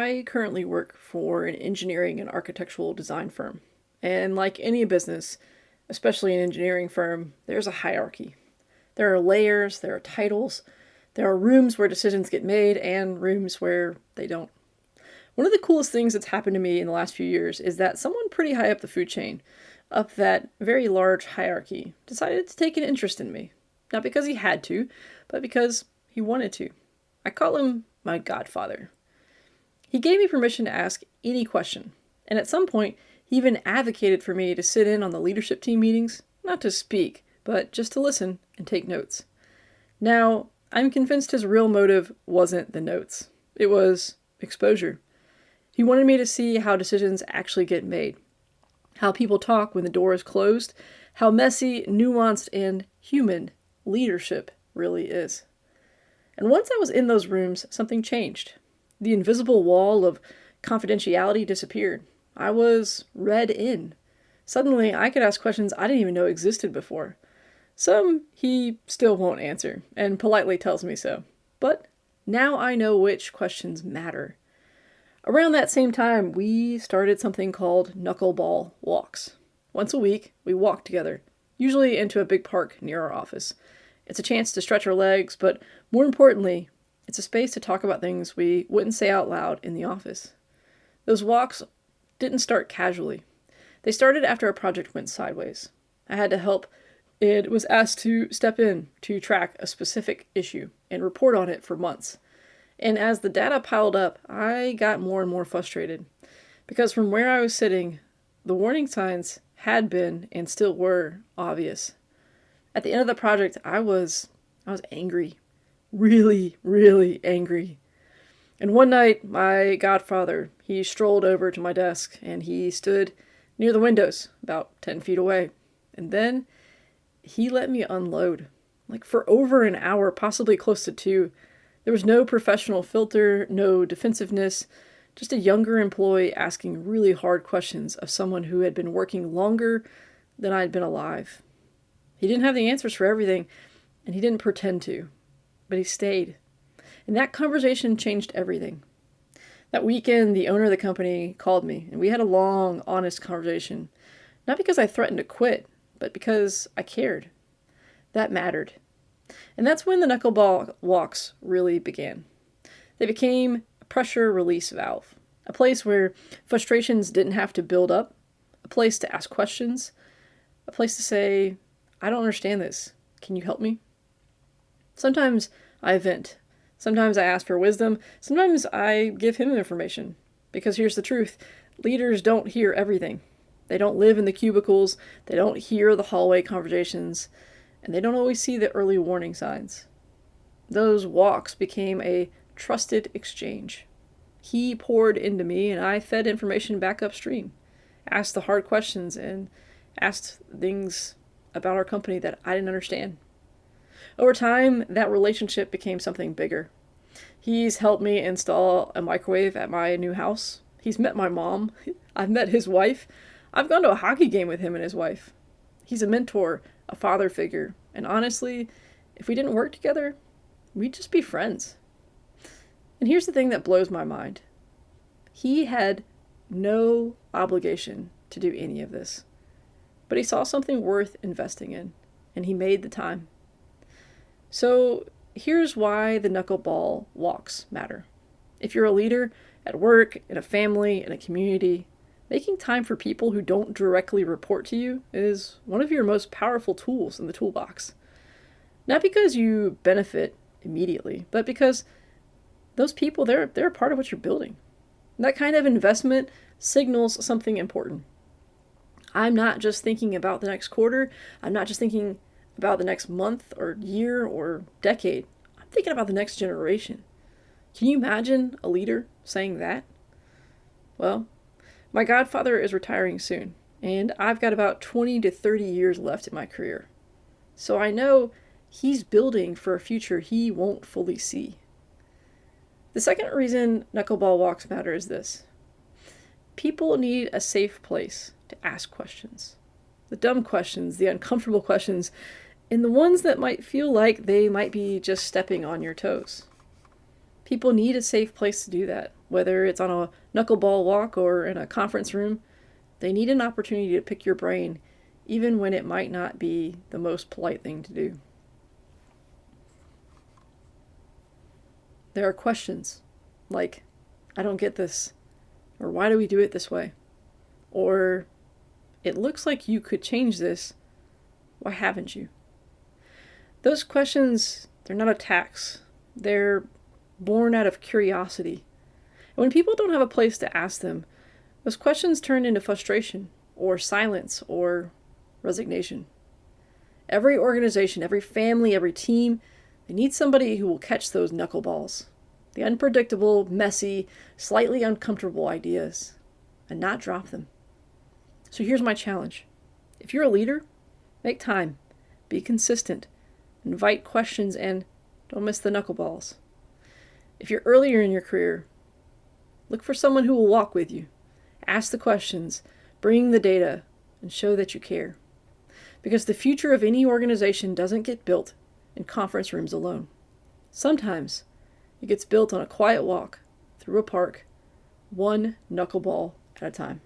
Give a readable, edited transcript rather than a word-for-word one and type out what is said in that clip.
I currently work for an engineering and architectural design firm. And like any business, especially an engineering firm, there's a hierarchy. There are layers, there are titles, there are rooms where decisions get made, and rooms where they don't. One of the coolest things that's happened to me in the last few years is that someone pretty high up the food chain, up that very large hierarchy, decided to take an interest in me. Not because he had to, but because he wanted to. I call him my godfather. He gave me permission to ask any question, and at some point, he even advocated for me to sit in on the leadership team meetings, not to speak, but just to listen and take notes. Now, I'm convinced his real motive wasn't the notes. It was exposure. He wanted me to see how decisions actually get made, how people talk when the door is closed, how messy, nuanced, and human leadership really is. And once I was in those rooms, something changed. The invisible wall of confidentiality disappeared. I was read in. Suddenly, I could ask questions I didn't even know existed before. Some he still won't answer, and politely tells me so. But now I know which questions matter. Around that same time, we started something called Knuckleball walks. Once a week, we walk together, usually into a big park near our office. It's a chance to stretch our legs, but more importantly, it's a space to talk about things we wouldn't say out loud in the office. Those walks didn't start casually. They started after a project went sideways. I had to help. It was asked to step in to track a specific issue and report on it for months. And as the data piled up, I got more and more frustrated. Because from where I was sitting, the warning signs had been and still were obvious. At the end of the project, I was angry. Really, really angry. And one night, my godfather, he strolled over to my desk and he stood near the windows, about 10 feet away. And then he let me unload. Like for over an hour, possibly close to 2. There was no professional filter, no defensiveness, just a younger employee asking really hard questions of someone who had been working longer than I'd been alive. He didn't have the answers for everything, and he didn't pretend to. But he stayed. And that conversation changed everything. That weekend, the owner of the company called me, and we had a long, honest conversation. Not because I threatened to quit, but because I cared. That mattered. And that's when the knuckleball walks really began. They became a pressure release valve. A place where frustrations didn't have to build up. A place to ask questions. A place to say, I don't understand this. Can you help me? Sometimes I vent. Sometimes I ask for wisdom. Sometimes I give him information. Because here's the truth. Leaders don't hear everything. They don't live in the cubicles. They don't hear the hallway conversations. And they don't always see the early warning signs. Those walks became a trusted exchange. He poured into me and I fed information back upstream. Asked the hard questions and asked things about our company that I didn't understand. Over time, that relationship became something bigger. He's helped me install a microwave at my new house. He's met my mom. I've met his wife. I've gone to a hockey game with him and his wife. He's a mentor, a father figure. And honestly, if we didn't work together, we'd just be friends. And here's the thing that blows my mind. He had no obligation to do any of this. But he saw something worth investing in, and he made the time. So here's why the knuckleball walks matter. If you're a leader at work, in a family, in a community, making time for people who don't directly report to you is one of your most powerful tools in the toolbox. Not because you benefit immediately, but because those people, they're a part of what you're building. That kind of investment signals something important. I'm not just thinking about the next quarter. I'm not just thinking about the next month or year or decade. I'm thinking about the next generation. Can you imagine a leader saying that? Well, my godfather is retiring soon, and I've got about 20 to 30 years left in my career. So I know he's building for a future he won't fully see. The second reason knuckleball walks matter is this. People need a safe place to ask questions. The dumb questions, the uncomfortable questions, and the ones that might feel like they might be just stepping on your toes. People need a safe place to do that, whether it's on a knuckleball walk or in a conference room. They need an opportunity to pick your brain, even when it might not be the most polite thing to do. There are questions like, I don't get this, or why do we do it this way? Or, it looks like you could change this, why haven't you? Those questions, they're not attacks. They're born out of curiosity. And when people don't have a place to ask them, those questions turn into frustration, or silence, or resignation. Every organization, every family, every team, they need somebody who will catch those knuckleballs, the unpredictable, messy, slightly uncomfortable ideas, and not drop them. So here's my challenge. If you're a leader, make time, be consistent, invite questions, and don't miss the knuckleballs. If you're earlier in your career, look for someone who will walk with you. Ask the questions, bring the data, and show that you care. Because the future of any organization doesn't get built in conference rooms alone. Sometimes it gets built on a quiet walk through a park, one knuckleball at a time.